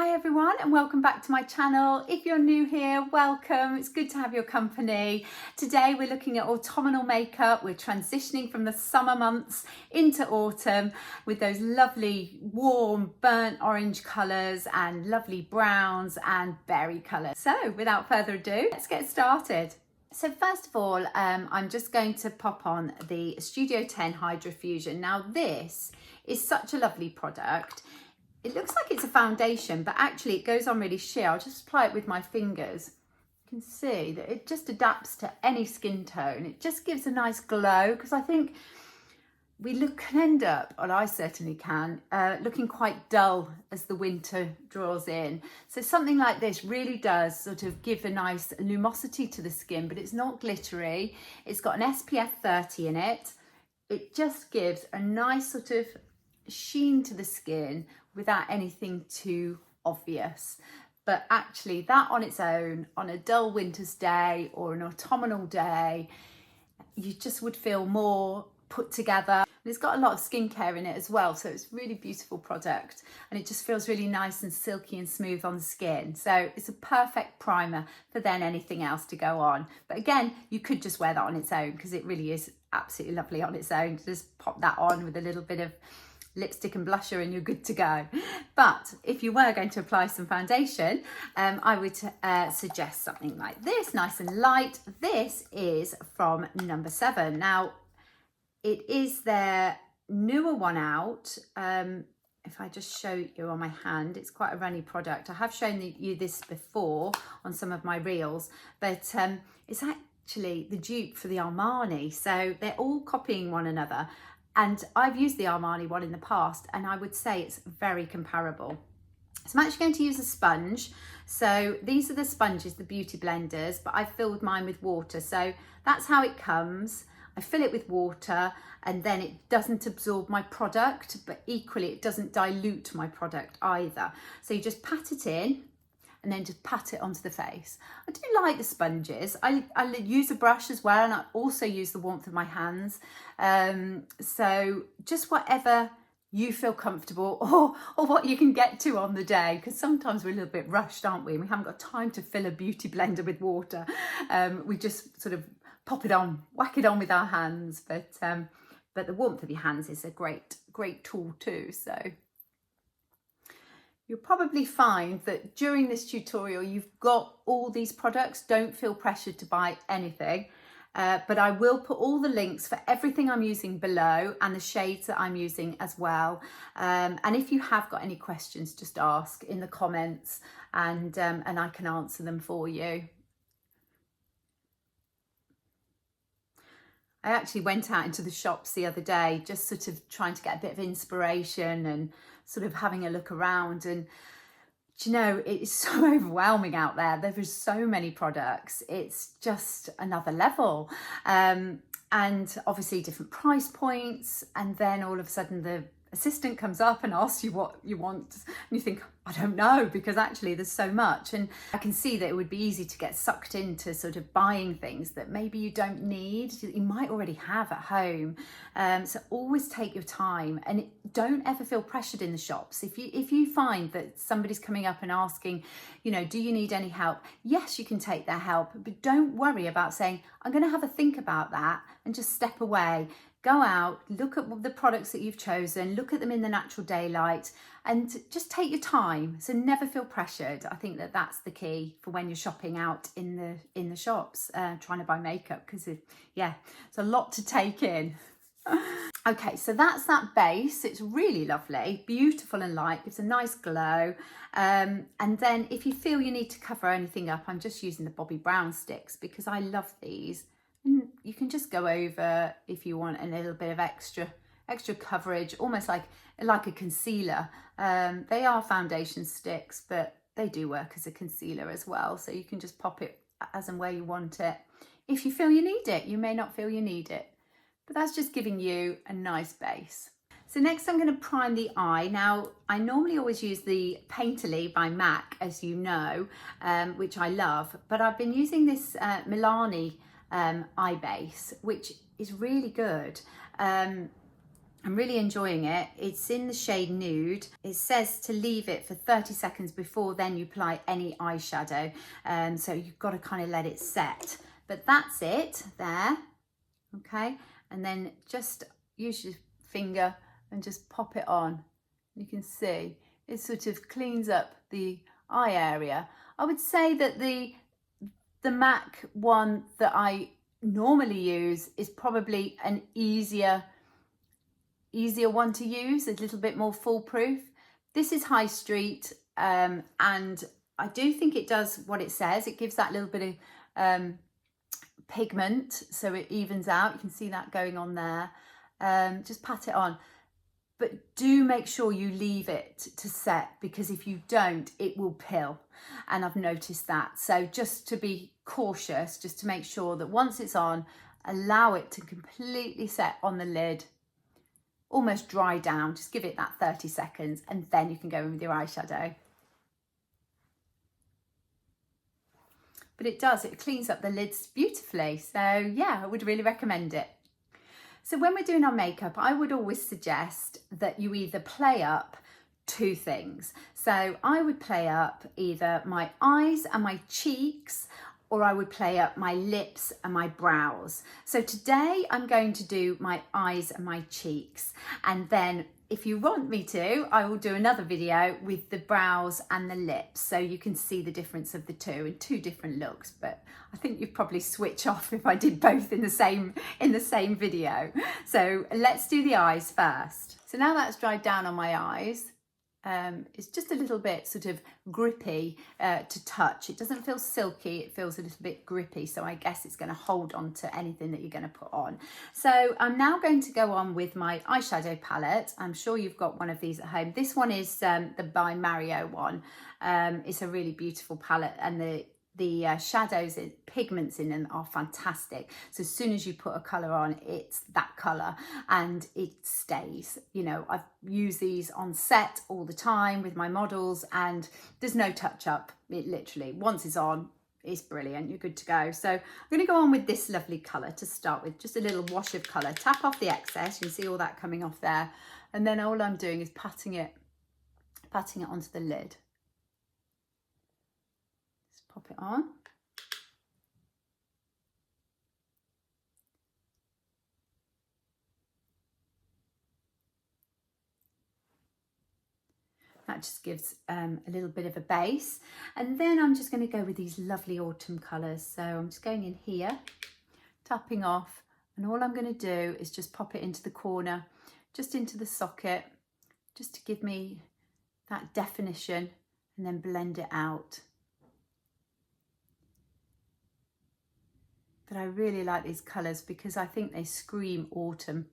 Hi everyone and welcome back to my channel. If you're new here, welcome. It's good to have your company. Today we're looking at autumnal makeup. We're transitioning from the summer months into autumn with those lovely warm burnt orange colours and lovely browns and berry colours. So without further ado, let's get started. So first of all, I'm just going to pop on the Studio 10 Hydra Fusion. Now this is such a lovely product. It looks like it's a foundation, but actually it goes on really sheer. I'll just apply it with my fingers. You can see that it just adapts to any skin tone. It just gives a nice glow because I think can end up, or I certainly can, looking quite dull as the winter draws in. So something like this really does sort of give a nice lumosity to the skin, but it's not glittery. It's got an SPF 30 in it. It just gives a nice sort of sheen to the skin without anything too obvious. But actually that on its own, on a dull winter's day or an autumnal day, you just would feel more put together. And it's got a lot of skincare in it as well, so it's a really beautiful product and it just feels really nice and silky and smooth on the skin. So it's a perfect primer for then anything else to go on. But again, you could just wear that on its own because it really is absolutely lovely on its own. Just pop that on with a little bit of lipstick and blusher and you're good to go. But if you were going to apply some foundation, I would suggest something like this, nice and light. This is from number 7. Now it is their newer one out. If I just show you on my hand, it's quite a runny product. I have shown you this before on some of my reels, but it's actually the dupe for the Armani, so they're all copying one another. And I've used the Armani one in the past and I would say it's very comparable. So I'm actually going to use a sponge. So these are the sponges, the beauty blenders, but I filled mine with water. So that's how it comes. I fill it with water and then it doesn't absorb my product, but equally it doesn't dilute my product either. So you just pat it in and then just pat it onto the face. I do like the sponges. I use a brush as well, and I also use the warmth of my hands. So just whatever you feel comfortable or what you can get to on the day, because sometimes we're a little bit rushed, aren't we? We haven't got time to fill a beauty blender with water. We just sort of pop it on, whack it on with our hands. But the warmth of your hands is a great tool too. So you'll probably find that during this tutorial, you've got all these products. Don't feel pressured to buy anything, but I will put all the links for everything I'm using below and the shades that I'm using as well. And if you have got any questions, just ask in the comments and I can answer them for you. I actually went out into the shops the other day, just sort of trying to get a bit of inspiration and sort of having a look around. And you know, it's so overwhelming out there. There are so many products. It's just another level. And obviously different price points. And then all of a sudden the assistant comes up and asks you what you want. And you think, I don't know, because actually there's so much. And I can see that it would be easy to get sucked into sort of buying things that maybe you don't need, that you might already have at home. So always take your time and don't ever feel pressured in the shops. If you find that somebody's coming up and asking, you know, do you need any help? Yes, you can take their help, but don't worry about saying, I'm going to have a think about that and just step away. Go out, look at the products that you've chosen, look at them in the natural daylight and just take your time. So never feel pressured. I think that that's the key for when you're shopping out in the shops, trying to buy makeup, because it's a lot to take in. Okay, so that's that base. It's really lovely, beautiful and light, gives a nice glow. And then if you feel you need to cover anything up, I'm just using the Bobbi brown sticks because I love these. And you can just go over if you want a little bit of extra coverage, almost like a concealer. They are foundation sticks, but they do work as a concealer as well. So you can just pop it as and where you want it. If you feel you need it, you may not feel you need it, but that's just giving you a nice base. So next I'm going to prime the eye. Now I normally always use the Petal by MAC, as you know, which I love, but I've been using this Milani eye base, which is really good. I'm really enjoying it. It's in the shade Nude. It says to leave it for 30 seconds before then you apply any eyeshadow. So you've got to kind of let it set. But that's it there, okay? And then just use your finger and just pop it on. You can see it sort of cleans up the eye area. I would say that the MAC one that I normally use is probably an easier one to use, a little bit more foolproof. This is High Street, and I do think it does what it says. It gives that little bit of pigment, so it evens out. You can see that going on there. Just pat it on, but do make sure you leave it to set, because if you don't, it will pill, and I've noticed that. So just to be cautious, just to make sure that once it's on, allow it to completely set on the lid, almost dry down. Just give it that 30 seconds and then you can go in with your eyeshadow. But it cleans up the lids beautifully. So yeah, I would really recommend it. So when we're doing our makeup, I would always suggest that you either play up two things. So I would play up either my eyes and my cheeks, or I would play up my lips and my brows. So today I'm going to do my eyes and my cheeks. And then if you want me to, I will do another video with the brows and the lips, so you can see the difference of the two in two different looks. But I think you'd probably switch off if I did both in the same video. So let's do the eyes first. So now that's dried down on my eyes, it's just a little bit sort of grippy to touch. It doesn't feel silky, it feels a little bit grippy, so I guess it's going to hold on to anything that you're going to put on. So I'm now going to go on with my eyeshadow palette. I'm sure you've got one of these at home. This one is the by Mario one. It's a really beautiful palette, and the shadows, pigments in them are fantastic. So as soon as you put a colour on, it's that colour and it stays. You know, I've used these on set all the time with my models and there's no touch up. It literally, once it's on, it's brilliant. You're good to go. So I'm going to go on with this lovely colour to start with. Just a little wash of colour. Tap off the excess. You can see all that coming off there. And then all I'm doing is patting it onto the lid. Pop it on. That just gives a little bit of a base. And then I'm just going to go with these lovely autumn colours. So I'm just going in here, tapping off, and all I'm going to do is just pop it into the corner, just into the socket, just to give me that definition, and then blend it out. But I really like these colours because I think they scream autumn.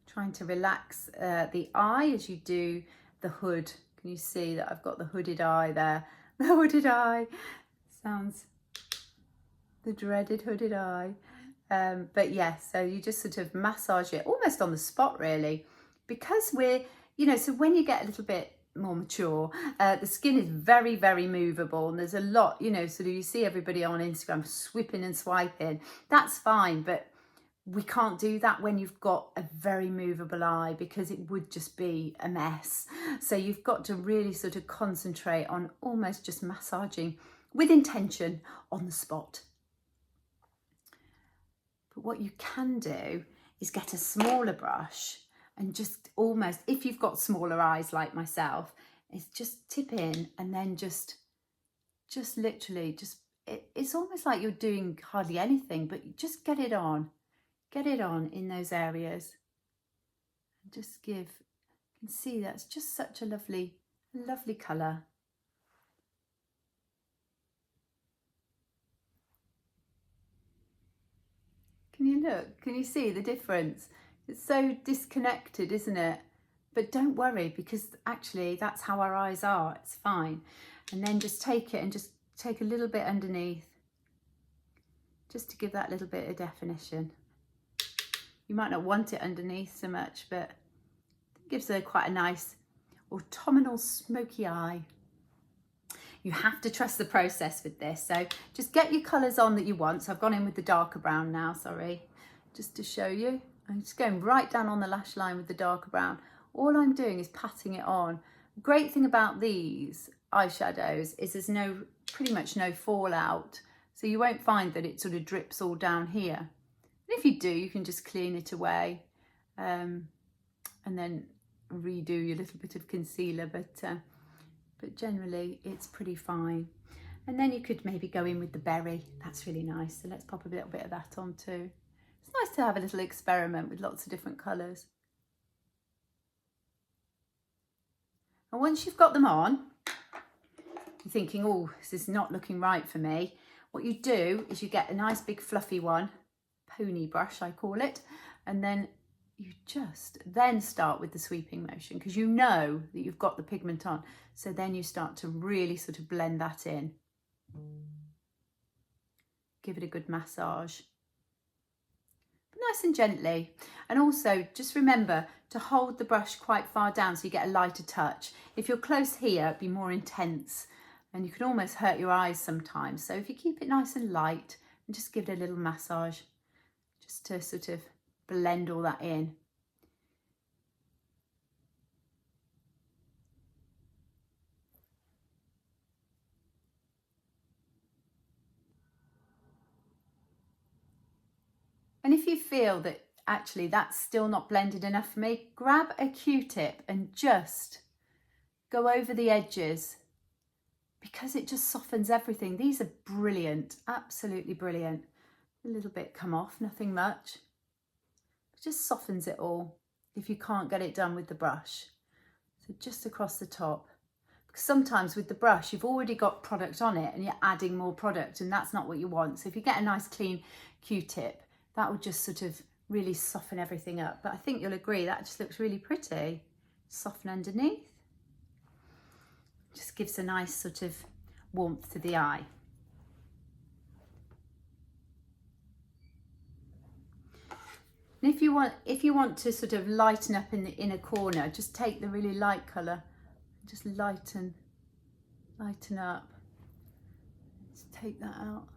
Trying to relax the eye as you do the hood. Can you see that I've got the hooded eye there? The hooded eye. Sounds the dreaded hooded eye. But yes, so you just sort of massage it almost on the spot really. Because we're, you know, so when you get a little bit more mature, the skin is very, very movable, and there's a lot, you know, sort of you see everybody on Instagram swipping and swiping. That's fine, but we can't do that when you've got a very movable eye, because it would just be a mess. So you've got to really sort of concentrate on almost just massaging with intention on the spot. But what you can do is get a smaller brush and just almost, if you've got smaller eyes like myself, is just tip in and then just literally it's almost like you're doing hardly anything, but you just get it on in those areas. And just give, you can see that's just such a lovely colour. Can you look? Can you see the difference? It's so disconnected, isn't it? But don't worry, because actually that's how our eyes are. It's fine. And then just take it and just take a little bit underneath, just to give that little bit of definition. You might not want it underneath so much, but it gives quite a nice autumnal smoky eye. You have to trust the process with this. So just get your colours on that you want. So I've gone in with the darker brown now, sorry, just to show you. I'm just going right down on the lash line with the darker brown. All I'm doing is patting it on. Great thing about these eyeshadows is there's pretty much no fallout. So you won't find that it sort of drips all down here. And if you do, you can just clean it away and then redo your little bit of concealer, but generally it's pretty fine. And then you could maybe go in with the berry. That's really nice. So let's pop a little bit of that on too. It's nice to have a little experiment with lots of different colours. And once you've got them on, you're thinking, oh, this is not looking right for me. What you do is you get a nice big fluffy one, pony brush I call it, and then you just then start with the sweeping motion because you know that you've got the pigment on. So then you start to really sort of blend that in. Give it a good massage. But nice and gently. And also just remember to hold the brush quite far down so you get a lighter touch. If you're close here, it'd be more intense and you can almost hurt your eyes sometimes. So if you keep it nice and light and just give it a little massage just to sort of blend all that in. And if you feel that actually that's still not blended enough for me, grab a Q-tip and just go over the edges because it just softens everything. These are brilliant, absolutely brilliant. A little bit come off, nothing much. It just softens it all if you can't get it done with the brush. So just across the top. Because sometimes with the brush, you've already got product on it and you're adding more product and that's not what you want. So if you get a nice clean Q-tip, that will just sort of really soften everything up. But I think you'll agree that just looks really pretty. Soften underneath. Just gives a nice sort of warmth to the eye. And if you want to sort of lighten up in the inner corner, just take the really light colour, just lighten up. Just take that out.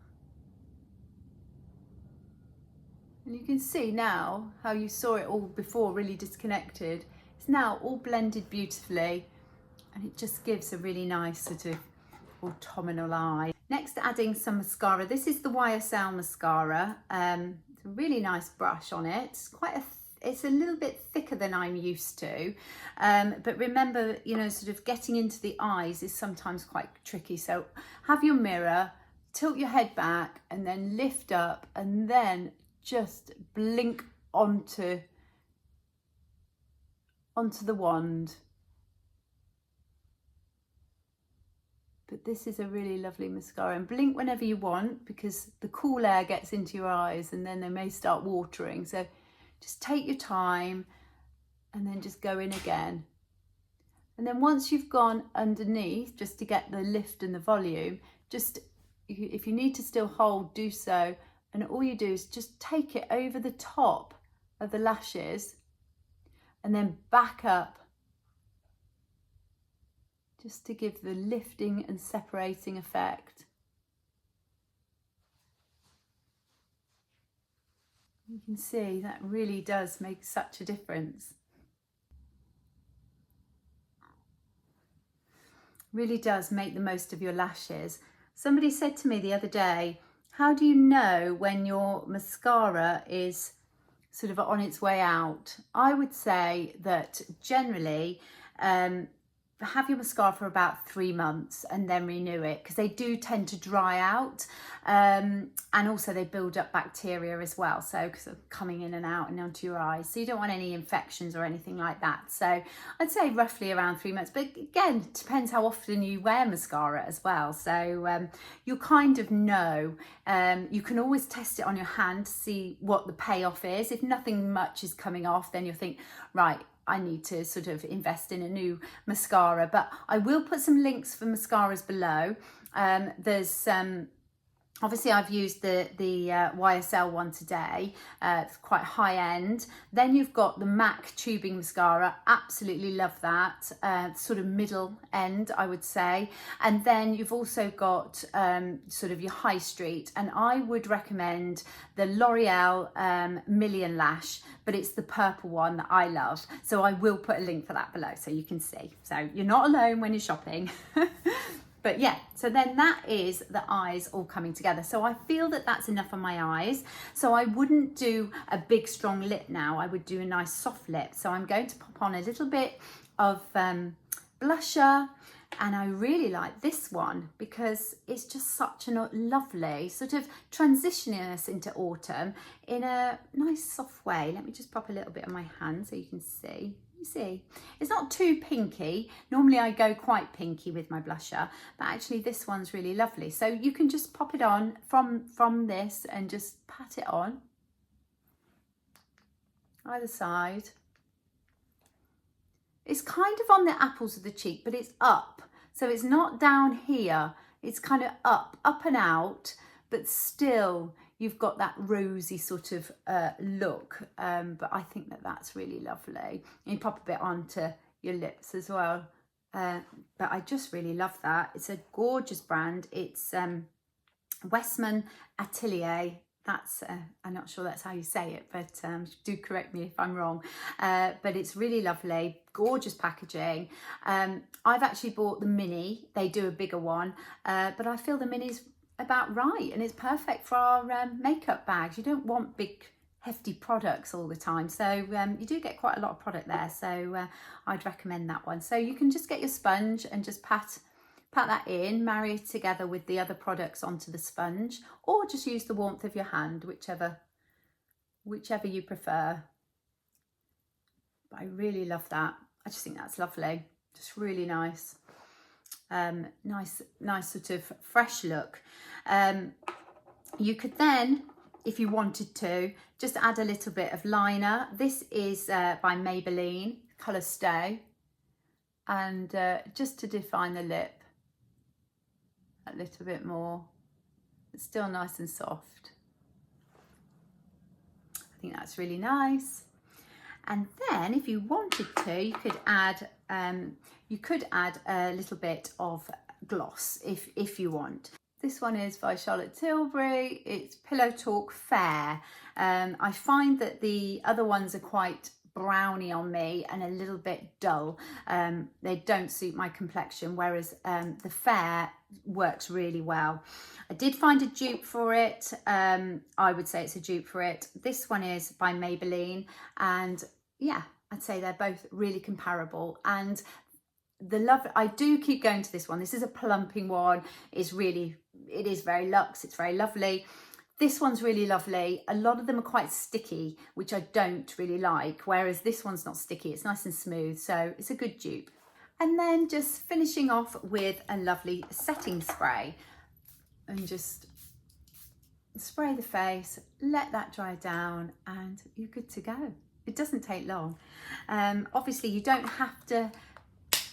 And you can see now how you saw it all before really disconnected. It's now all blended beautifully and it just gives a really nice sort of autumnal eye. Next, adding some mascara. This is the YSL mascara. It's a really nice brush on it. It's a little bit thicker than I'm used to. But remember, you know, sort of getting into the eyes is sometimes quite tricky. So have your mirror, tilt your head back and then lift up and then just blink onto the wand. But this is a really lovely mascara, and blink whenever you want because the cool air gets into your eyes and then they may start watering. So just take your time and then just go in again. And then once you've gone underneath, just to get the lift and the volume, just if you need to still hold, do so. And all you do is just take it over the top of the lashes and then back up just to give the lifting and separating effect. You can see that really does make such a difference. Really does make the most of your lashes. Somebody said to me the other day, how do you know when your mascara is sort of on its way out? I would say that generally have your mascara for about 3 months and then renew it because they do tend to dry out and also they build up bacteria as well, so because of coming in and out and onto your eyes, so you don't want any infections or anything like that. So I'd say roughly around 3 months, but again it depends how often you wear mascara as well. So you kind of know. You can always test it on your hand to see what the payoff is. If nothing much is coming off, then you'll think, right, I need to sort of invest in a new mascara. But I will put some links for mascaras below. There's Obviously, I've used the YSL one today. It's quite high end. Then you've got the MAC tubing mascara. Absolutely love that. Sort of middle end, I would say. And then you've also got sort of your high street. And I would recommend the L'Oreal Million Lash, but it's the purple one that I love. So I will put a link for that below so you can see. So you're not alone when you're shopping. But yeah, so then that is the eyes all coming together. So I feel that that's enough on my eyes. So I wouldn't do a big strong lip now. I would do a nice soft lip. So I'm going to pop on a little bit of blusher. And I really like this one because it's just such a lovely sort of transitioning us into autumn in a nice soft way. Let me just pop a little bit on my hand so you can see. You see, it's not too pinky. Normally I go quite pinky with my blusher, but actually this one's really lovely. So you can just pop it on from this and just pat it on either side. It's kind of on the apples of the cheek, but it's up. So it's not down here. It's kind of up and out, but still you've got that rosy sort of look, but I think that that's really lovely. And you pop a bit onto your lips as well, but I just really love that. It's a gorgeous brand. It's Westman Atelier. That's I'm not sure that's how you say it, but do correct me if I'm wrong. But it's really lovely, gorgeous packaging. I've actually bought the mini. They do a bigger one, but I feel the mini's about right, and it's perfect for our makeup bags. You don't want big hefty products all the time, so you do get quite a lot of product there, so I'd recommend that one. So you can just get your sponge and just pat that in, marry it together with the other products onto the sponge, or just use the warmth of your hand, whichever you prefer. But I really love that. I just think that's lovely, just really nice. Nice sort of fresh look. You could then, if you wanted to, just add a little bit of liner. This is by Maybelline, colour Stay, and just to define the lip a little bit more. It's still nice and soft. I think that's really nice. And then if you wanted to, you could add a little bit of gloss if you want. This one is by Charlotte Tilbury. It's Pillow Talk Fair. I find that the other ones are quite browny on me and a little bit dull. They don't suit my complexion, whereas the Fair works really well. I did find a dupe for it. I would say it's a dupe for it. This one is by Maybelline, and yeah, I'd say they're both really comparable. And I do keep going to this one. This is a plumping one. It is very luxe. It's very lovely. This one's really lovely. A lot of them are quite sticky, which I don't really like, whereas this one's not sticky. It's nice and smooth, so it's a good dupe. And then just finishing off with a lovely setting spray, and just spray the face, let that dry down, and you're good to go. It doesn't take long. Obviously, you don't have to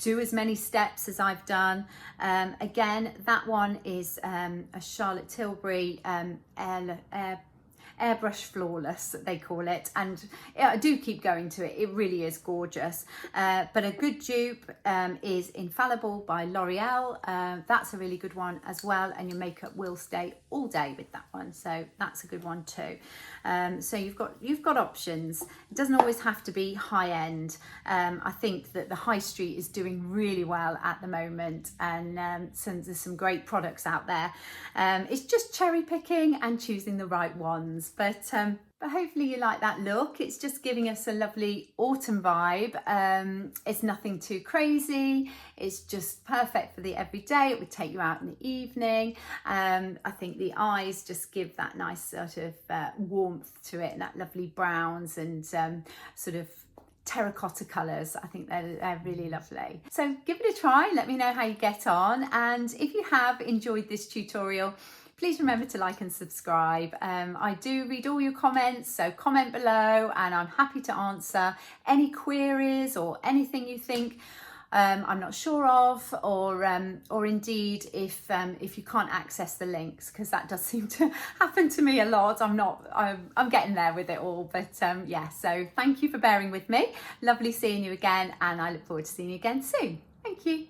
do as many steps as I've done. Again, that one is a Charlotte Tilbury airbrush flawless, they call it, and I do keep going to it. It really is gorgeous. But a good dupe is Infallible by L'Oreal. That's a really good one as well, and your makeup will stay all day with that one, so that's a good one too. So you've got options. It doesn't always have to be high end. I think that the high street is doing really well at the moment, and there's some great products out there. It's just cherry picking and choosing the right ones. But hopefully you like that look. It's just giving us a lovely autumn vibe. It's nothing too crazy. It's just perfect for the everyday. It would take you out in the evening. I think the eyes just give that nice sort of warmth to it, and that lovely browns and sort of terracotta colours. I think they're really lovely. So give it a try. Let me know how you get on. And if you have enjoyed this tutorial, please remember to like and subscribe. I do read all your comments, so comment below and I'm happy to answer any queries or anything you think I'm not sure of, or indeed if you can't access the links, because that does seem to happen to me a lot. I'm getting there with it all, but yeah, so thank you for bearing with me. Lovely seeing you again, and I look forward to seeing you again soon. Thank you.